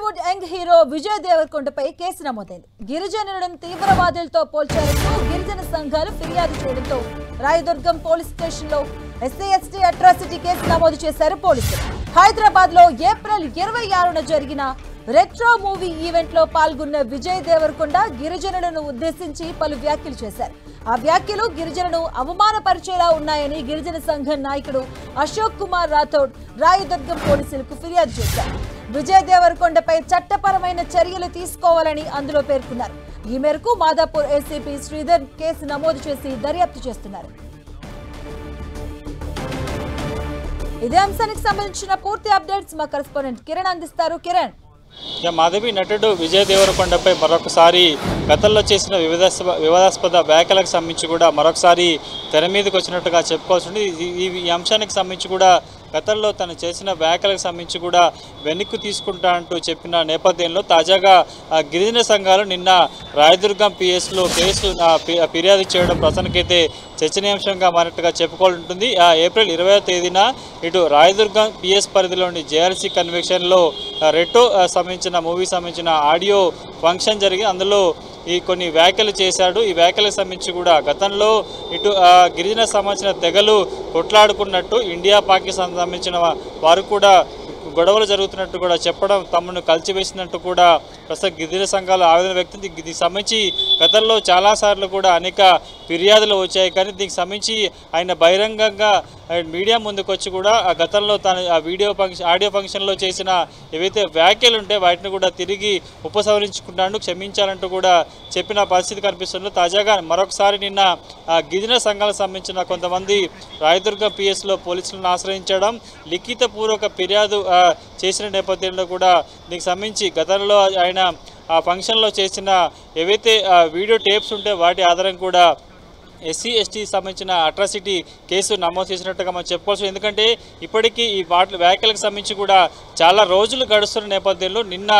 Bollywood young hero Vijay దేవరకొండపై కేసు నమోదైంది. గిరిజనులను తీవ్రవాదులతో పోల్చారంటూ గిరిజన సంఘాలు ఫిర్యాదు చేయడంతో రాయదుర్గం పోలీస్ స్టేషన్లో ఎస్సీ/ఎస్టీ అట్రాసిటీ కేసు నమోదు చేశారు పోలీసులు. హైదరాబాద్ లో ఏప్రిల్ 26న జరిగిన రెట్రో మూవీ ఈవెంట్ లో పాల్గొన్న విజయ్ దేవరకొండ గిరిజనులను ఉద్దేశించి పలు వ్యాఖ్యలు చేశారు. ఆ వ్యాఖ్యలు గిరిజనులను అవమానపరిచేలా ఉన్నాయని గిరిజన సంఘం నాయకుడు అశోక్ కుమార్ రాథోడ్ రాయదుర్గం పోలీసులకు ఫిర్యాదు చేశారు. విజయ్ దేవరకొండపై చట్టపరమైన చర్యలు తీసుకోవాలని అందులో పేర్కొన్నారు. ఈ మేరకు మాదాపూర్ ఏసీపీ శ్రీధర్ కేసు నమోదు చేసి దర్యాప్తు చేస్తున్నారు. ఇదే అంశానికి సంబంధించిన పూర్తి అప్డేట్స్ మా కరెస్పాండెంట్ కిరణ్ అందిస్తారు. కిరణ్, మాధవి నటుడు విజయ్ దేవరకొండపై మరొకసారి గతంలో చేసిన వివాదాస్పద వ్యాఖ్యలకు సంబంధించి కూడా మరొకసారి తెర మీదకి వచ్చినట్టుగా చెప్పుకోవాల్సి ఉంది. ఈ అంశానికి సంబంధించి కూడా గతంలో తను చేసిన వ్యాఖ్యలకు సంబంధించి కూడా వెనక్కి తీసుకుంటా అంటూ చెప్పిన నేపథ్యంలో తాజాగా గిరిజన సంఘాలు నిన్న రాయదుర్గం పిఎస్లో కేసు ఫిర్యాదు చేయడం ప్రస్తుతానికైతే చర్చనీయాంశంగా మారినట్టుగా చెప్పుకోవాలంటుంది. ఏప్రిల్ 20వ తేదీన ఇటు రాయదుర్గం పిఎస్ పరిధిలోని జేఆర్సీ కన్వెన్షన్లో రెట్టో సంబంధించిన మూవీ సంబంధించిన ఆడియో ఫంక్షన్ జరిగి అందులో ఈ కొన్ని వ్యాఖ్యలు చేశాడు. ఈ వ్యాఖ్యలకు సంబంధించి కూడా గతంలో ఇటు గిరిజన సంబంధించిన తెగలు కొట్లాడుకున్నట్టు ఇండియా పాకిస్తాన్ సంబంధించిన వారు కూడా గొడవలు జరుగుతున్నట్టు కూడా చెప్పడం, తమను కలిసివేసినట్టు కూడా ప్రస్తుతం గిరిజన సంఘాలు ఆవేదన వ్యక్తం. దీనికి సంబంధించి గతంలో చాలాసార్లు కూడా అనేక ఫిర్యాదులు వచ్చాయి. కానీ దీనికి సంబంధించి ఆయన బహిరంగంగా మీడియా ముందుకు వచ్చి కూడా ఆ గతంలో తన ఆడియో ఫంక్షన్లో చేసిన ఏవైతే వ్యాఖ్యలు ఉంటే వాటిని కూడా తిరిగి ఉపసంహరించుకుంటాను, క్షమించాలంటూ కూడా చెప్పిన పరిస్థితి కనిపిస్తుంది. తాజాగా మరొకసారి నిన్న గిరిజన సంఘాలకు సంబంధించిన కొంతమంది రాయదుర్గం పిఎస్లో పోలీసులను ఆశ్రయించడం, లిఖితపూర్వక ఫిర్యాదు చేసిన నేపథ్యంలో కూడా దీనికి సంబంధించి గతంలో ఆయన ఆ ఫంక్షన్లో చేసిన ఏవైతే వీడియో టేప్స్ ఉంటే వాటి ఆధారం కూడా ఎస్సీ/ఎస్టీ సంబంధించిన అట్రాసిటీ కేసు నమోదు చేసినట్టుగా మనం చెప్పుకోవచ్చు. ఎందుకంటే ఇప్పటికీ ఈ వ్యాఖ్యలకు సంబంధించి కూడా చాలా రోజులు గడుస్తున్న నేపథ్యంలో నిన్న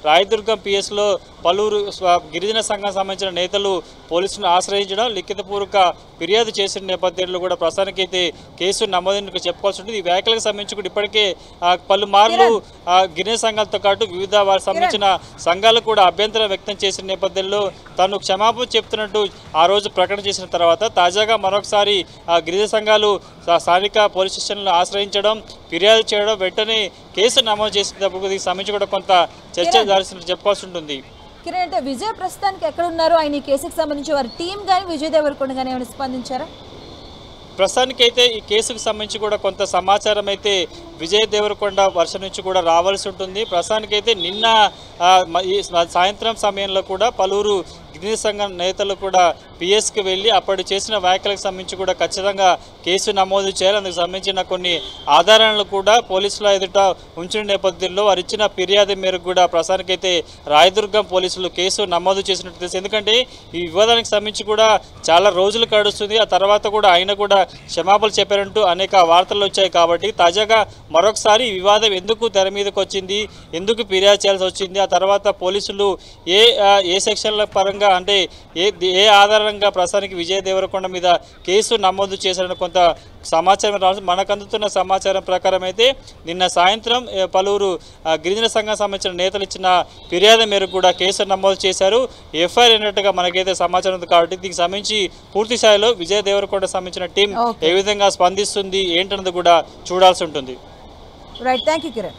రాయదుర్గం పిఎస్లో పలువురు గిరిజన సంఘం సంబంధించిన నేతలు పోలీసులను ఆశ్రయించడం, లిఖితపూర్వక ఫిర్యాదు చేసిన నేపథ్యంలో కూడా ప్రస్తుతానికైతే కేసు నమోదుకు చెప్పుకోవాల్సి ఉంటుంది. ఈ వ్యాఖ్యలకు సంబంధించి కూడా ఇప్పటికే పలుమార్లు గిరిజన సంఘాలతో పాటు వివిధ వారికి సంబంధించిన సంఘాలు కూడా అభ్యంతరం వ్యక్తం చేసిన నేపథ్యంలో తాను క్షమాపణ చెప్తున్నట్టు ఆ రోజు ప్రకటన చేసిన తర్వాత తాజాగా మరొకసారి గిరిజన సంఘాలు స్థానిక పోలీస్ స్టేషన్లను ఆశ్రయించడం, ఫిర్యాదు చేయడం, వెంటనే కేసు నమోదు చేసేటప్పుడు దీనికి సంబంధించి కూడా కొంత చర్చ జరుగుతున్నట్టు చెప్పుకోవాల్సి ఉంటుంది. కిరణ్, అంటే విజయ్ ప్రస్తుతానికి ఎక్కడ ఉన్నారు? ఆయన ఈ కేసుకు సంబంధించి వారి టీం కానీ విజయ్ దేవరకొండ కానీ ఏమైనా స్పందించారా? ప్రస్తుతానికైతే ఈ కేసుకు సంబంధించి కూడా కొంత సమాచారం అయితే విజయ్ దేవరకొండ వర్ష నుంచి కూడా రావాల్సి ఉంటుంది. ప్రస్తుతానికైతే నిన్న సాయంత్రం సమయంలో కూడా పలువురు గిరిజన సంఘం నేతలు కూడా పిఎస్కి వెళ్ళి అప్పటి చేసిన వ్యాఖ్యలకు సంబంధించి కూడా ఖచ్చితంగా కేసు నమోదు చేయాలి. అందుకు సంబంధించిన కొన్ని ఆధారాలను కూడా పోలీసుల ఎదుట ఉంచిన నేపథ్యంలో వారు ఇచ్చిన ఫిర్యాదు మేరకు కూడా ప్రస్తుతానికైతే రాయదుర్గం పోలీసులు కేసు నమోదు చేసినట్టు తెలుసు. ఎందుకంటే ఈ వివాదానికి సంబంధించి కూడా చాలా రోజులు గడుస్తుంది. ఆ తర్వాత కూడా ఆయన కూడా క్షమాపణలు చెప్పారంటూ అనేక వార్తలు వచ్చాయి. కాబట్టి తాజాగా మరొకసారి ఈ వివాదం ఎందుకు తెర మీదకి వచ్చింది, ఎందుకు ఫిర్యాదు చేయాల్సి వచ్చింది, ఆ తర్వాత పోలీసులు ఏ సెక్షన్ల పరంగా అంటే ఏ ఆధారంగా ప్రస్తుతానికి విజయ్ దేవరకొండ మీద కేసు నమోదు చేశారని కొంత సమాచారం రావచ్చు. మనకు అందుతున్న సమాచారం ప్రకారం అయితే నిన్న సాయంత్రం పలువురు గిరిజన సంఘం సంబంధించిన నేతలు ఇచ్చిన ఫిర్యాదు మేరకు కూడా కేసు నమోదు చేశారు, ఎఫ్ఐఆర్ అయినట్టుగా మనకైతే సమాచారం ఉంది. కాబట్టి దీనికి సంబంధించి పూర్తి స్థాయిలో విజయ్ దేవరకొండ సంబంధించిన టీం ఏ విధంగా స్పందిస్తుంది ఏంటన్నది కూడా చూడాల్సి ఉంటుంది. Right, thank you Kiran.